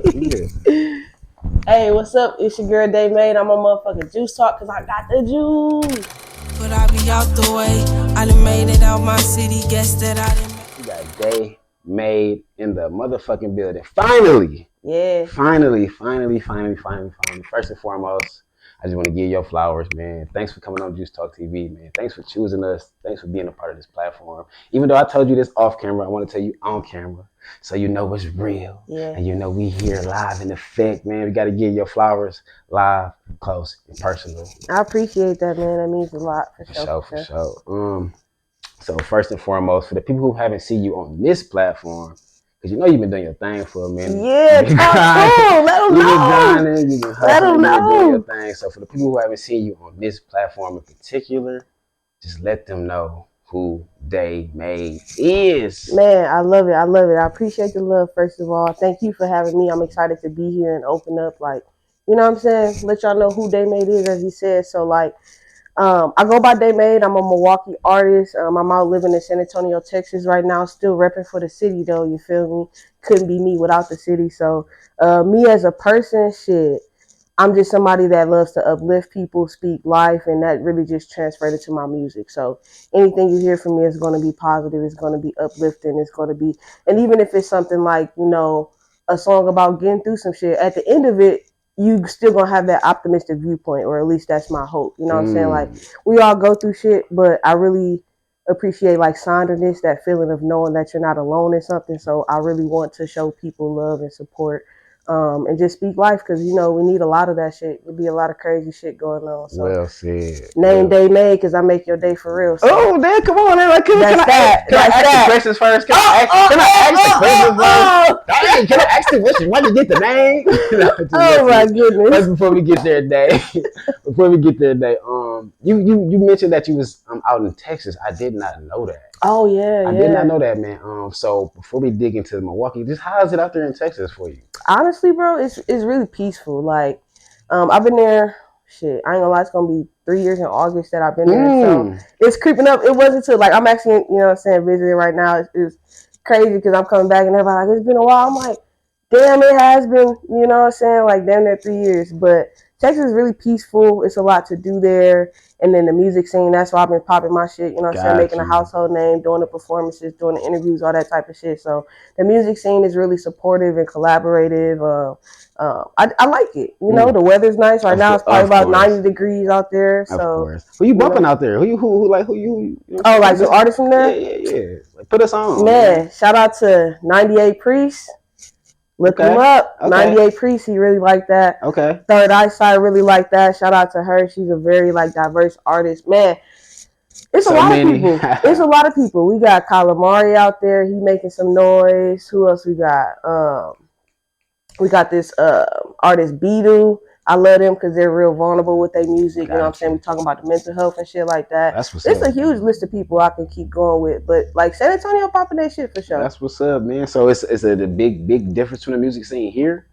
Yeah. Hey, what's up? It's your girl Day Made. I'm on motherfucking Juice Talk because I got the juice. But I be out the way. I done made it out my city. Guess that I done. We got Day Made in the motherfucking building. Finally. Yeah. Finally. First and foremost, I just want to give your flowers, man. Thanks for coming on Juice Talk TV, man. Thanks for choosing us. Thanks for being a part of this platform. Even though I told you this off camera, I want to tell you on camera so you know what's real. Yeah. And you know we here live in effect, man. We got to give your flowers live, close, and personal. I appreciate that, man. That means a lot for sure. For sure. So first and foremost, for the people who haven't seen you on this platform, because you know you've been doing your thing for a minute. Yeah, talk to let them know. You've been hustling, doing your thing. So for the people who haven't seen you on this platform in particular, just let them know who Day Made is. Man, I love it. I appreciate the love, first of all. Thank you for having me. I'm excited to be here and open up, like, you know what I'm saying? Let y'all know who Day Made is, as he said. So, like, I go by Day Made. I'm a Milwaukee artist. I'm out living in San Antonio, Texas right now. Still repping for the city, though. You feel me? Couldn't be me without the city. So, me as a person, shit, I'm just somebody that loves to uplift people, speak life, and that really just transferred it to my music. So anything you hear from me is going to be positive. It's going to be uplifting. It's going to be, and even if it's something like, you know, a song about getting through some shit, at the end of it, you still gonna have that optimistic viewpoint, or at least that's my hope. You know what I'm saying? Like, we all go through shit, but I really appreciate like centeredness, that feeling of knowing that you're not alone in something. So I really want to show people love and support, and just speak life, because you know we need a lot of that shit. There'll be a lot of crazy shit going on. So well said. Name Day Made, because I make your day for real. So. Oh, man, come on, man. Like, can I ask the questions first? Can I ask the questions first? Can I ask the questions? Why did you get the name? Oh my goodness! Right before we get there, Day. You mentioned that you was out in Texas. I did not know that. Oh yeah, I did not know that, man. So before we dig into Milwaukee, just how is it out there in Texas for you? Honestly, bro, it's really peaceful. Like, I've been there. Shit, I ain't gonna lie, it's gonna be 3 years in August that I've been there. So it's creeping up. It wasn't until, like, I'm actually, you know what I'm saying, visiting right now. It's crazy because I'm coming back and everybody like, it's been a while. I'm like, damn, it has been, you know what I'm saying, like, damn near 3 years. But Texas is really peaceful. It's a lot to do there. And then the music scene, that's why I've been popping my shit, you know what I'm saying, making a household name, doing the performances, doing the interviews, all that type of shit. So the music scene is really supportive and collaborative. I like it. You know, the weather's nice right now. It's probably about 90 degrees out there. So, of course. Who you bumping out there? Who like the artist from there? Yeah. Like, put us on. Man, shout out to 98 Priest. Look him up. 98 Priest, he really liked that. Okay. Third Eyesight really liked that. Shout out to her. She's a very like diverse artist. Man, it's a lot of people. It's a lot of people. We got Calamari out there. He making some noise. Who else we got? We got this artist Bidu. I love them because they're real vulnerable with their music. You know what I'm saying? We talking about the mental health and shit like that. That's what's It's a huge list of people I can keep going with. But like San Antonio popping that shit for sure. That's what's up, man. So is it a big difference from the music scene here?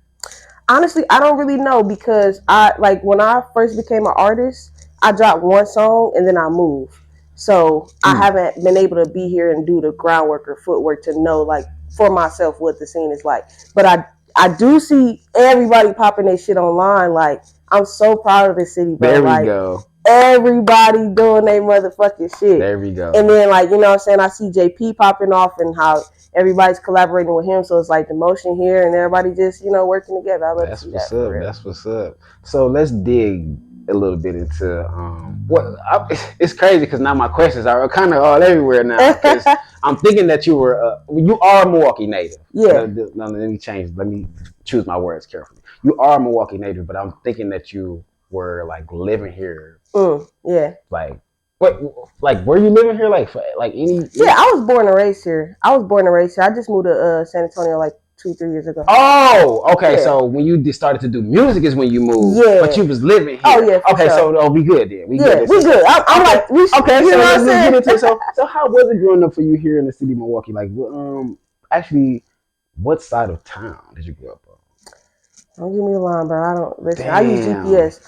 Honestly, I don't really know, because when I first became an artist, I dropped one song and then I moved. So I haven't been able to be here and do the groundwork or footwork to know, like, for myself what the scene is like. But I do see everybody popping their shit online. Like, I'm so proud of this city, bro. There we go. Everybody doing their motherfucking shit. There we go. And then, like, you know what I'm saying, I see JP popping off and how everybody's collaborating with him. So it's like the motion here and everybody just, you know, working together. I love to see that. That's what's up. So let's dig a little bit into it's crazy because now my questions are kind of all everywhere now. Because I'm thinking that you are a Milwaukee native. Yeah. No, let me choose my words carefully. You are a Milwaukee native, but I'm thinking that you were like living here. Yeah. Like, what? Like, were you living here? Like any? Yeah, I was born and raised here. I just moved to San Antonio like 2-3 years ago. Oh, okay. Yeah. So when you started to do music is when you moved. Yeah. But you was living here. Oh yeah. Okay. Sure. So we good then. We good. I'm like, we should, okay. You So know what I'm let's saying? get into it. So how was it growing up for you here in the city of Milwaukee? Like, actually, what side of town did you grow up on? Don't give me the line, bro. I don't listen. I use Damn. GPS.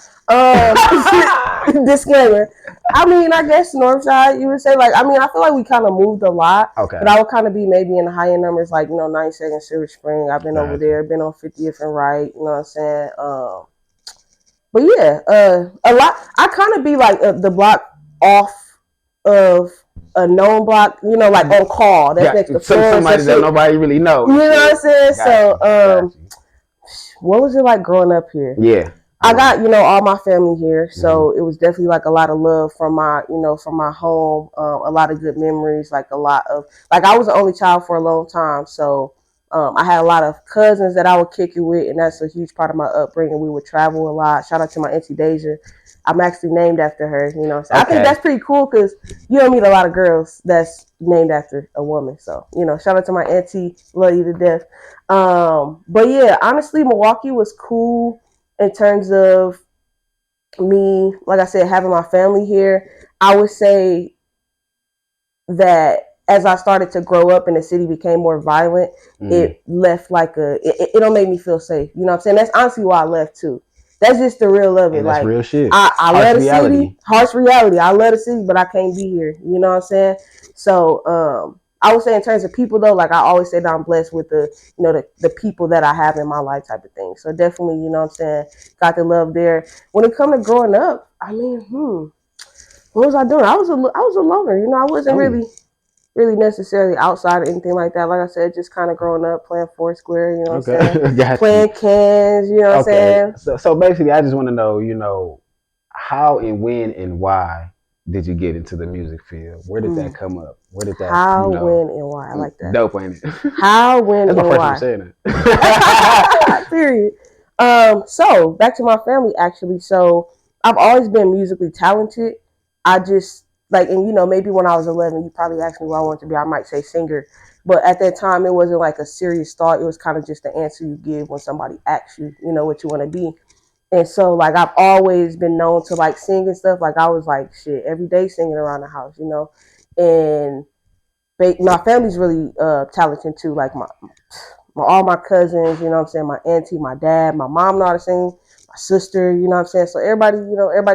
Disclaimer. I mean, I guess Northside, you would say. Like, I mean, I feel like we kind of moved a lot. Okay. But I would kind of be maybe in the higher numbers, like, 92nd Silver Spring. I've been over there, been on 50th and Right. You know what I'm saying? But yeah, a lot. I kind of be like the block off of a known block, like on call. That's next to Florence. Somebody that nobody really knows. You know what I'm saying? Got you. What was it like growing up here? Yeah. I got, all my family here, so it was definitely like a lot of love from my home, a lot of good memories, like a lot of, like I was the only child for a long time, so I had a lot of cousins that I would kick it with, and that's a huge part of my upbringing. We would travel a lot. Shout out to my auntie Deja. I'm actually named after her, so okay. I think that's pretty cool because you don't meet a lot of girls that's named after a woman, so, shout out to my auntie, love you to death. But yeah, honestly, Milwaukee was cool in terms of me, like I said, having my family here. I would say that as I started to grow up and the city became more violent, it left like it don't make me feel safe. You know what I'm saying? That's honestly why I left too. That's just the real of it. And that's like real shit. I love the city. Harsh reality. I love the city, but I can't be here. You know what I'm saying? So I would say in terms of people though, like I always say that I'm blessed with the people that I have in my life type of thing. So definitely, you know what I'm saying, got the love there. When it comes to growing up, I mean, what was I doing? I was a loner, I wasn't really necessarily outside or anything like that. Like I said, just kind of growing up playing Foursquare, you know what I'm saying? Playing cans, you know what I'm saying? So basically I just want to know, how and when and why did you get into the music field? Where did that come up? Where did that How, when, and why? I like that. Dope, ain't it? How, when, That's and my why? first time saying it. Period. So back to my family actually. So I've always been musically talented. I just and maybe when I was 11, you probably asked me what I wanted to be. I might say singer, but at that time it wasn't like a serious thought. It was kind of just the answer you give when somebody asks you, what you want to be. And so like I've always been known to like sing and stuff. Like I was like shit every day singing around the house, and my family's really talented too. Like all my cousins, you know what I'm saying, my auntie, my dad, my mom know how to sing, my sister, you know what I'm saying. So everybody,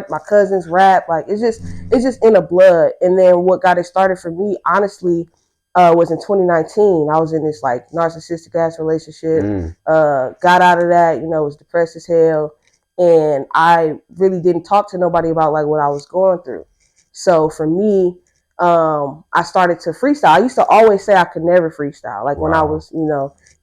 my cousins rap. Like it's just in the blood. And then what got it started for me, honestly, was in 2019. I was in this like narcissistic ass relationship. Got out of that, was depressed as hell. And I really didn't talk to nobody about like what I was going through. So for me, I started to freestyle. I used to always say I could never freestyle. Like when I was,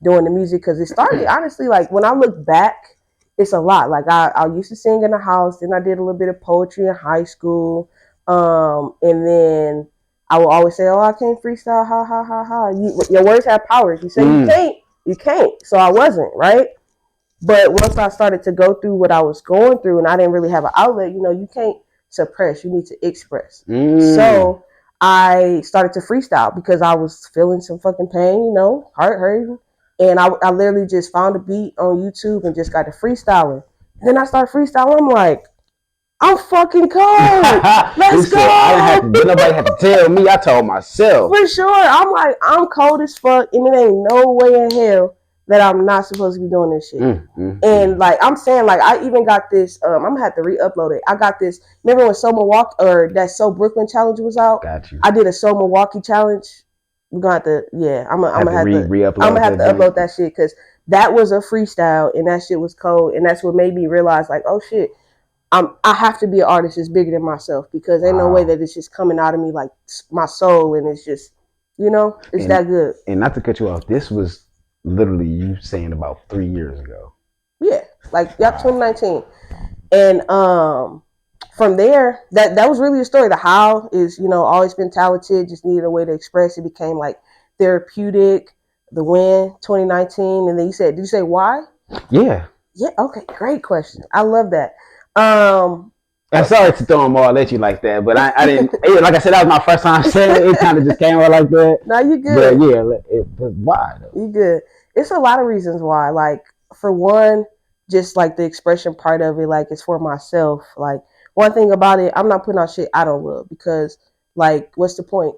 doing the music, because it started honestly, like when I look back, it's a lot. Like I used to sing in the house, then I did a little bit of poetry in high school. And then I would always say, oh, I can't freestyle, ha ha ha ha. Your words have powers. You say you can't. So I wasn't, right? But once I started to go through what I was going through and I didn't really have an outlet, you can't suppress, you need to express. So I started to freestyle because I was feeling some fucking pain, heart hurting. And I literally just found a beat on YouTube and just got to freestyling. And then I started freestyling. I'm like, I'm fucking cold. Let's go. Nobody had to tell me. I told myself. For sure. I'm like, I'm cold as fuck. And it ain't no way in hell that I'm not supposed to be doing this shit. And like I'm saying, like I even got this. I'm gonna have to re-upload it. I got this. Remember when So Milwaukee or that So Brooklyn challenge was out? Got you. I did a So Milwaukee challenge. We're gonna have to. Yeah, I'm gonna have to upload that shit because that was a freestyle and that shit was cold and that's what made me realize like, oh shit, I have to be an artist that's bigger than myself because ain't no way that it's just coming out of me like my soul and it's just, it's that good. And not to cut you off, this was literally you saying about 3 years ago. Yeah, like 2019, and from there, that was really the story. The how is, always been talented, just needed a way to express. It became like therapeutic. The when 2019, and then did you say why? Yeah. Yeah. Okay. Great question. I love that. I'm sorry to throw them all at you like that, but I didn't. Like I said, that was my first time saying it. It kind of just came out like that. No, you good. But yeah, why though? You good. It's a lot of reasons why. Like for one, just like the expression part of it, like it's for myself. Like one thing about it, I'm not putting out shit I don't love because, like, what's the point?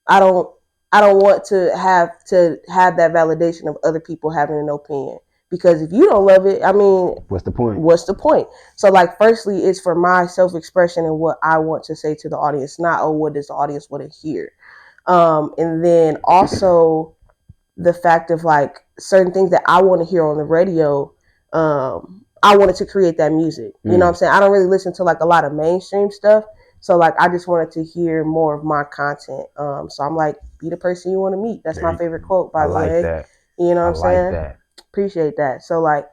I don't want to have that validation of other people having an opinion Because if you don't love it, I mean, what's the point? What's the point? So like, firstly, it's for my self-expression and what I want to say to the audience, not, oh, what does the audience want to hear? And then also the fact of like certain things that I want to hear on the radio. I wanted to create that music. You know what I'm saying? I don't really listen to like a lot of mainstream stuff. So like, I just wanted to hear more of my content. So I'm like, be the person you want to meet. That's my favorite quote, by the way. I like that. You know what I'm saying? That. Appreciate that. So like,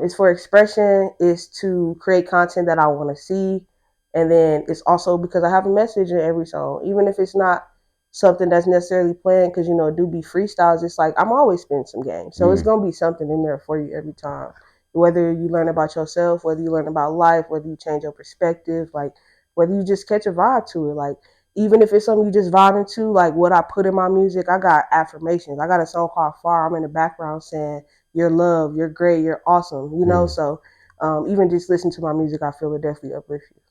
it's for expression, is to create content that I want to see. And then it's also because I have a message in every song, even if it's not something that's necessarily planned, because, you know, it do be freestyles. It's like, I'm always spinning some game. So it's going to be something in there for you every time. Whether you learn about yourself, whether you learn about life, whether you change your perspective, like whether you just catch a vibe to it. Like, even if it's something you just vibing to, like what I put in my music, I got affirmations. I got a song called Far. I'm in the background saying, you're loved, you're great, you're awesome, you know? So even just listen to my music, I feel it definitely uplift you.